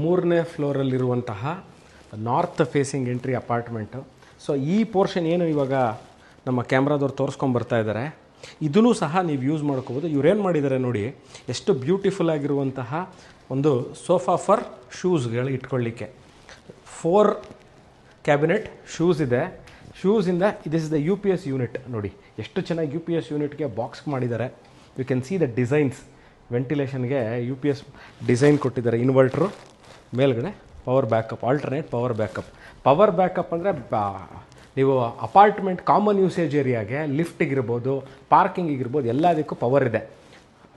ಮೂರನೇ ಫ್ಲೋರಲ್ಲಿರುವಂತಹ north facing entry apartment. So ಈ ಪೋರ್ಷನ್ ಏನು ಇವಾಗ ನಮ್ಮ ಕ್ಯಾಮ್ರಾದವ್ರು ತೋರಿಸ್ಕೊಂಬರ್ತಾ ಇದ್ದಾರೆ, ಇದೂ ಸಹ ನೀವು ಯೂಸ್ ಮಾಡ್ಕೋಬೋದು. ಇವ್ರೇನು ಮಾಡಿದ್ದಾರೆ ನೋಡಿ, ಎಷ್ಟು ಬ್ಯೂಟಿಫುಲ್ ಆಗಿರುವಂತಹ ಒಂದು ಸೋಫಾ ಫಾರ್ ಶೂಸ್ಗಳು ಇಟ್ಕೊಳ್ಳಿಕ್ಕೆ. 4 ಕ್ಯಾಬಿನೆಟ್ ಶೂಸ್ ಇದೆ. ಶೂಸಿಂದ this is the UPS unit. ನೋಡಿ ಎಷ್ಟು ಚೆನ್ನಾಗಿ UPS ಯೂನಿಟ್ಗೆ ಬಾಕ್ಸ್ ಮಾಡಿದ್ದಾರೆ. You can see the designs. ವೆಂಟಿಲೇಷನ್ಗೆ UPS ಡಿಸೈನ್ ಕೊಟ್ಟಿದ್ದಾರೆ. ಇನ್ವರ್ಟ್ರು, ಮೇಲ್ಗಡೆ power backup, alternate power backup. Power backup ಅಂದರೆ ನೀವು ಅಪಾರ್ಟ್ಮೆಂಟ್ ಕಾಮನ್ ಯೂಸೇಜ್ ಏರಿಯಾಗೆ ಲಿಫ್ಟಿಗಿರ್ಬೋದು, ಪಾರ್ಕಿಂಗಿಗಿರ್ಬೋದು, ಎಲ್ಲದಕ್ಕೂ ಪವರ್ ಇದೆ,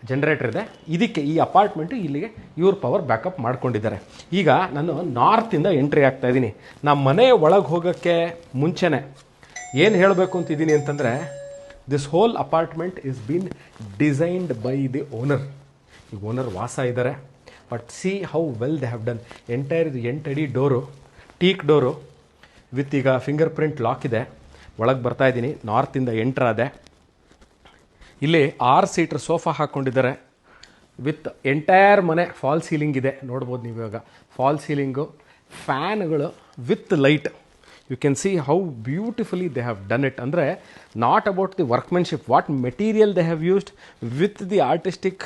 ಜನ್ರೇಟರ್ ಇದೆ. ಇದಕ್ಕೆ ಈ ಅಪಾರ್ಟ್ಮೆಂಟು ಇಲ್ಲಿಗೆ ಇವ್ರು ಪವರ್ ಬ್ಯಾಕಪ್ ಮಾಡ್ಕೊಂಡಿದ್ದಾರೆ. ಈಗ ನಾನು ನಾರ್ತಿಂದ ಎಂಟ್ರಿ ಆಗ್ತಾ ಇದ್ದೀನಿ. ನಮ್ಮ ಮನೆ ಒಳಗೆ ಹೋಗೋಕ್ಕೆ ಮುಂಚೆನೇ ಏನು ಹೇಳಬೇಕು ಅಂತಿದ್ದೀನಿ ಅಂತಂದರೆ, this whole apartment is been designed by the owner. ಈ ಓನರ್ ವಾಸ ಇದ್ದಾರೆ. But see how well they have done. Entire 8 ಅಡಿ ಡೋರು, ಟೀಕ್ ಡೋರು ವಿತ್ ಈಗ ಫಿಂಗರ್ ಪ್ರಿಂಟ್ ಲಾಕ್ ಇದೆ. ಒಳಗೆ ಬರ್ತಾ ಇದ್ದೀನಿ. ನಾರ್ತಿಂದ ಎಂಟ್ರಾದೆ. ಇಲ್ಲಿ 6 ಸೀಟರ್ ಸೋಫಾ ಹಾಕ್ಕೊಂಡಿದ್ದಾರೆ ವಿತ್ ಎಂಟೈರ್ ಮನೆ ಫಾಲ್ ಸೀಲಿಂಗ್ ಇದೆ. ನೋಡ್ಬೋದು ನೀವು ಇವಾಗ ಫಾಲ್ ಸೀಲಿಂಗು, ಫ್ಯಾನ್ಗಳು with light. You can see how beautifully they have done it. ಅಂದರೆ not about the workmanship, what material they have used with the artistic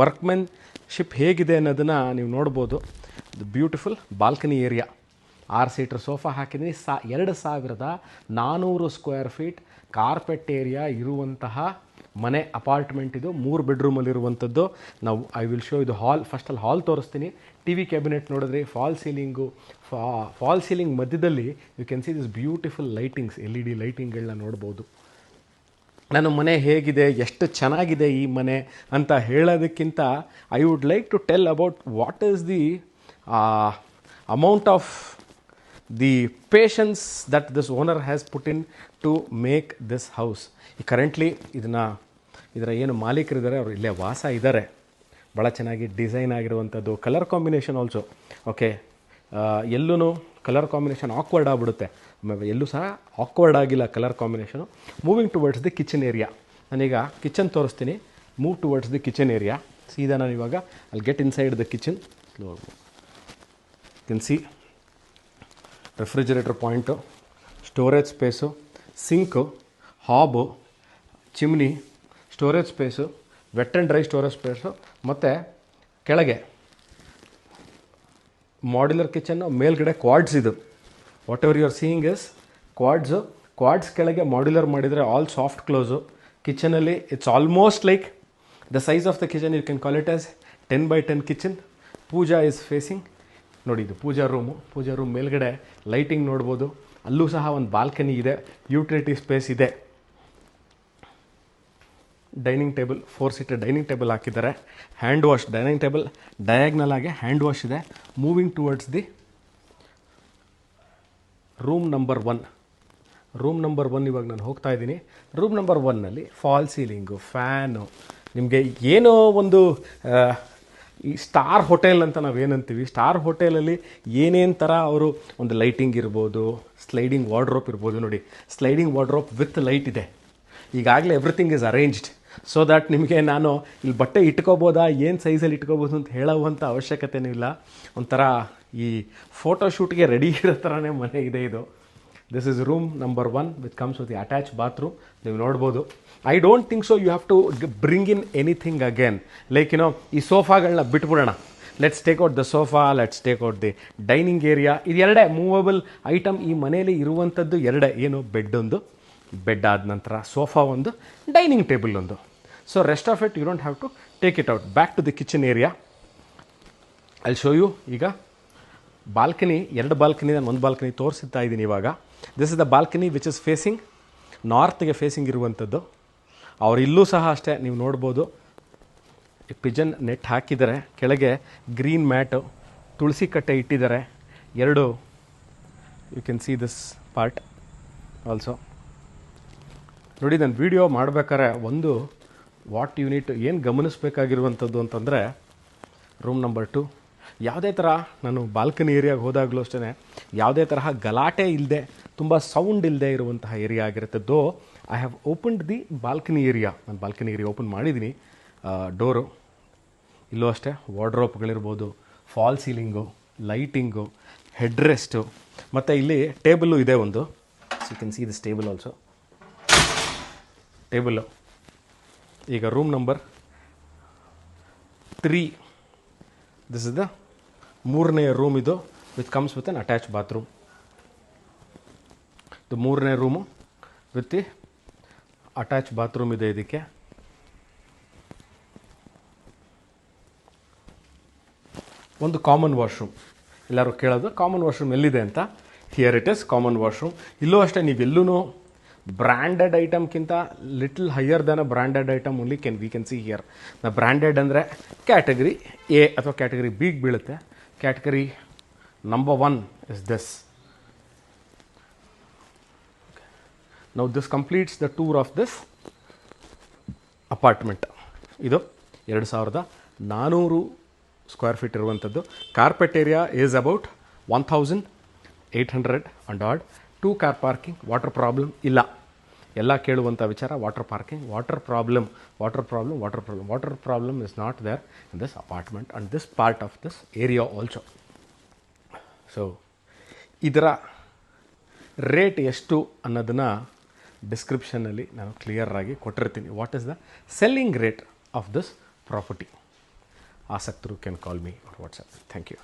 workmanship ಹೇಗಿದೆ ಅನ್ನೋದನ್ನು ನೀವು ನೋಡ್ಬೋದು. The beautiful balcony area. 6 seater sofa ಹಾಕಿದ್ದೀನಿ. 2400 square feet carpet area ಇರುವಂತಹ ಮನೆ apartment ಇದು. 3 ಬೆಡ್ರೂಮಲ್ಲಿರುವಂಥದ್ದು. ನಾವು ಐ ವಿಲ್ ಶೋ ಇದು ಹಾಲ್. ಫಸ್ಟಲ್ಲಿ ಹಾಲ್ ತೋರಿಸ್ತೀನಿ. TV ಕ್ಯಾಬಿನೆಟ್ ನೋಡಿದ್ರೆ ಫಾಲ್ ಸೀಲಿಂಗು, ಫಾಲ್ ಸೀಲಿಂಗ್ ಮಧ್ಯದಲ್ಲಿ you can see this beautiful lightings, LED ಲೈಟಿಂಗ್ಗಳನ್ನ ನೋಡ್ಬೋದು. ನನ್ನ ಮನೆ ಹೇಗಿದೆ, ಎಷ್ಟು ಚೆನ್ನಾಗಿದೆ ಈ ಮನೆ ಅಂತ ಹೇಳೋದಕ್ಕಿಂತ I would like to tell about what is the amount of the patience that this owner has put in to make this house. ಈ ಕರೆಂಟ್ಲಿ ಇದರ ಏನು ಮಾಲೀಕರಿದ್ದಾರೆ ಅವರು ಇಲ್ಲೇ ವಾಸ ಇದ್ದಾರೆ. ಭಾಳ ಚೆನ್ನಾಗಿ ಡಿಸೈನ್ ಆಗಿರುವಂಥದ್ದು. Colour combination also okay. ಎಲ್ಲೂ ಕಲರ್ ಕಾಂಬಿನೇಷನ್ ಆಕ್ವರ್ಡ್ ಆಗಿಬಿಡುತ್ತೆ. ಎಲ್ಲೂ ಸಹ ಆಕ್ವರ್ಡ್ ಆಗಿಲ್ಲ colour combination. Moving towards the kitchen area. ನಾನೀಗ ಕಿಚನ್ ತೋರಿಸ್ತೀನಿ. Move towards the kitchen area. ಸೀದಾ ನಾನು ಇವಾಗ ಅಲ್ಲಿ get inside the kitchen. Can see refrigerator point, storage space, sink, hob, chimney, storage space, wet and dry storage space, ಮತ್ತು ಕೆಳಗೆ modular ಕಿಚನ್ನು, ಮೇಲ್ಗಡೆ ಕ್ವಾಡ್ಸ್. ಇದು whatever you are seeing is ಕ್ವಾಡ್ಸು. Quads ಕೆಳಗೆ ಮಾಡ್ಯುಲರ್ ಮಾಡಿದರೆ ಆಲ್ ಸಾಫ್ಟ್ ಕ್ಲೋಸು. ಕಿಚನಲ್ಲಿ it's almost like the size of the kitchen. You can call it as 10x10 kitchen. Puja is facing. ನೋಡಿ ಇದು ಪೂಜಾ ರೂಮು. ಪೂಜಾ ರೂಮ್ ಮೇಲ್ಗಡೆ lighting ನೋಡ್ಬೋದು. ಅಲ್ಲೂ ಸಹ ಒಂದು ಬಾಲ್ಕನಿ ಇದೆ, ಯುಟಿಲಿಟಿ ಸ್ಪೇಸ್ ಇದೆ. Dining table, 4 seater dining table ಹಾಕಿದ್ದಾರೆ. Hand wash, dining table diagonal ಆಗಿ ಹ್ಯಾಂಡ್ ವಾಶ್ ಇದೆ. Moving towards the room number 1. Room number 1 ಇವಾಗ ನಾನು ಹೋಗ್ತಾ ಇದ್ದೀನಿ. ರೂಮ್ ನಂಬರ್ 1ನಲ್ಲಿ ಫಾಲ್ ಸೀಲಿಂಗು, ಫ್ಯಾನು, ನಿಮಗೆ ಏನೋ ಒಂದು ಈ ಸ್ಟಾರ್ ಹೋಟೆಲ್ ಅಂತ ನಾವೇನಂತೀವಿ, ಸ್ಟಾರ್ ಹೋಟೆಲಲ್ಲಿ ಏನೇನು ಥರ ಅವರು ಒಂದು ಲೈಟಿಂಗ್ ಇರ್ಬೋದು, ಸ್ಲೈಡಿಂಗ್ ವಾರ್ಡ್ರೋಪ್ ಇರ್ಬೋದು. ನೋಡಿ ಸ್ಲೈಡಿಂಗ್ ವಾರ್ಡ್ರೋಪ್ ವಿತ್ ಲೈಟ್ ಇದೆ. ಈಗಾಗಲೇ everything is arranged so that ನಿಮಗೆ ನಾನು ಇಲ್ಲಿ ಬಟ್ಟೆ ಇಟ್ಕೋಬೋದಾ, ಏನು ಸೈಜಲ್ಲಿ ಇಟ್ಕೋಬೋದು ಅಂತ ಹೇಳುವಂಥ ಅವಶ್ಯಕತೆಯೂ ಇಲ್ಲ. ಒಂಥರ ಈ ಫೋಟೋಶೂಟ್ಗೆ ರೆಡಿ ಇರೋ ಥರನೇ ಮನೆ ಇದೆ ಇದು. This is room number 1 with comes with the attach bathroom. ನೀವು ನೋಡ್ಬೋದು. I don't think so you have to bring in anything again. Like ಈ ಸೋಫಾಗಳನ್ನ ಬಿಟ್ಬಿಡೋಣ. Let's take out the sofa, let's take out the dining area. ಇದು ಎರಡೇ movable item ಈ ಮನೆಯಲ್ಲಿ ಇರುವಂಥದ್ದು. ಎರಡೇ ಏನು, ಬೆಡ್ ಒಂದು, ಬೆಡ್ ಆದ ನಂತರ ಸೋಫಾ ಒಂದು, ಡೈನಿಂಗ್ ಟೇಬಲ್ ಒಂದು. So rest of it you don't have to take it out. Back to the kitchen area. I show you. ಈಗ ಬಾಲ್ಕನಿ, 2 ಬಾಲ್ಕನಿ, ನಾನು 1 ಬಾಲ್ಕನಿ ತೋರಿಸ್ತಾ ಇದ್ದೀನಿ ಇವಾಗ. This is the balcony which is facing ನಾರ್ತ್ಗೆ facing ಇರುವಂಥದ್ದು. ಅವ್ರು ಇಲ್ಲೂ ಸಹ ಅಷ್ಟೇ ನೀವು ನೋಡ್ಬೋದು. ಪಿಜನ್ ನೆಟ್ ಹಾಕಿದ್ದಾರೆ. ಕೆಳಗೆ ಗ್ರೀನ್ ಮ್ಯಾಟು, ತುಳಸಿ ಕಟ್ಟೆ ಇಟ್ಟಿದ್ದಾರೆ. 2 you can see this part also. ನೋಡಿ ನಾನು ವಿಡಿಯೋ ಮಾಡಬೇಕಾದ್ರೆ ಒಂದು ವಾಟ್ ಯೂನಿಟ್ ಏನು ಗಮನಿಸಬೇಕಾಗಿರುವಂಥದ್ದು ಅಂತಂದರೆ, ರೂಮ್ ನಂಬರ್ 2 ಯಾವುದೇ ಥರ ನಾನು ಬಾಲ್ಕನಿ ಏರಿಯಾಗೆ ಹೋದಾಗಲೂ ಅಷ್ಟೇ ಯಾವುದೇ ತರಹ ಗಲಾಟೆ ಇಲ್ಲದೆ, ತುಂಬ ಸೌಂಡ್ ಇಲ್ಲದೆ ಇರುವಂತಹ ಏರಿಯಾ ಆಗಿರುತ್ತೆ. Though I have opened the balcony area. ನಾನು ಬಾಲ್ಕನಿ ಏರಿಯಾ ಓಪನ್ ಮಾಡಿದ್ದೀನಿ. ಡೋರು ಇಲ್ಲೂ ಅಷ್ಟೇ ವಾರ್ಡ್ರೋಪ್ಗಳಿರ್ಬೋದು, fall ceiling, lighting, head rest, ಮತ್ತು ಇಲ್ಲಿ ಟೇಬಲ್ಲು ಇದೆ ಒಂದು. You can see this table also. Table ಈಗ room number 3, this is the 3ನೇ ರೂಮ್ ಇದು, with comes with an attach bathroom. ಇದು 3ನೇ room with the attach bathroom ಇದೆ. ಇದಕ್ಕೆ ಒಂದು ಕಾಮನ್ ವಾಶ್ರೂಮ್. ಎಲ್ಲರೂ ಕೇಳೋದು ಕಾಮನ್ ವಾಶ್ರೂಮ್ ಎಲ್ಲಿದೆ ಅಂತ. Here it is common washroom. ಇಲ್ಲೂ ಅಷ್ಟೇ, ನೀವೆಲ್ಲೂ ಬ್ರ್ಯಾಂಡೆಡ್ ಐಟಮ್ಗಿಂತ little higher than a branded item only we can see here. ನ ಬ್ರ್ಯಾಂಡೆಡ್ ಅಂದರೆ ಕ್ಯಾಟಗರಿ ಎ ಅಥವಾ ಕ್ಯಾಟಗರಿ ಬಿಗೆ ಬೀಳುತ್ತೆ. Category number 1 is this. Now this completes the tour of this apartment. ಇದು 2400 ಸ್ಕ್ವೇರ್ ಫೀಟ್ ಇರುವಂಥದ್ದು. Carpet area is about 1800 and add. 2 car parking. Water problem ಇಲ್ಲ. ಎಲ್ಲ ಕೇಳುವಂಥ ವಿಚಾರ water parking. Water problem is not there in this apartment and this part of this area also. So ಇದರ rate ಎಷ್ಟು ಅನ್ನೋದನ್ನು ಡಿಸ್ಕ್ರಿಪ್ಷನಲ್ಲಿ ನಾನು ಕ್ಲಿಯರಾಗಿ ಕೊಟ್ಟಿರ್ತೀನಿ. What is the selling rate of this property. ಆಸಕ್ತರು can call me or WhatsApp. Thank you.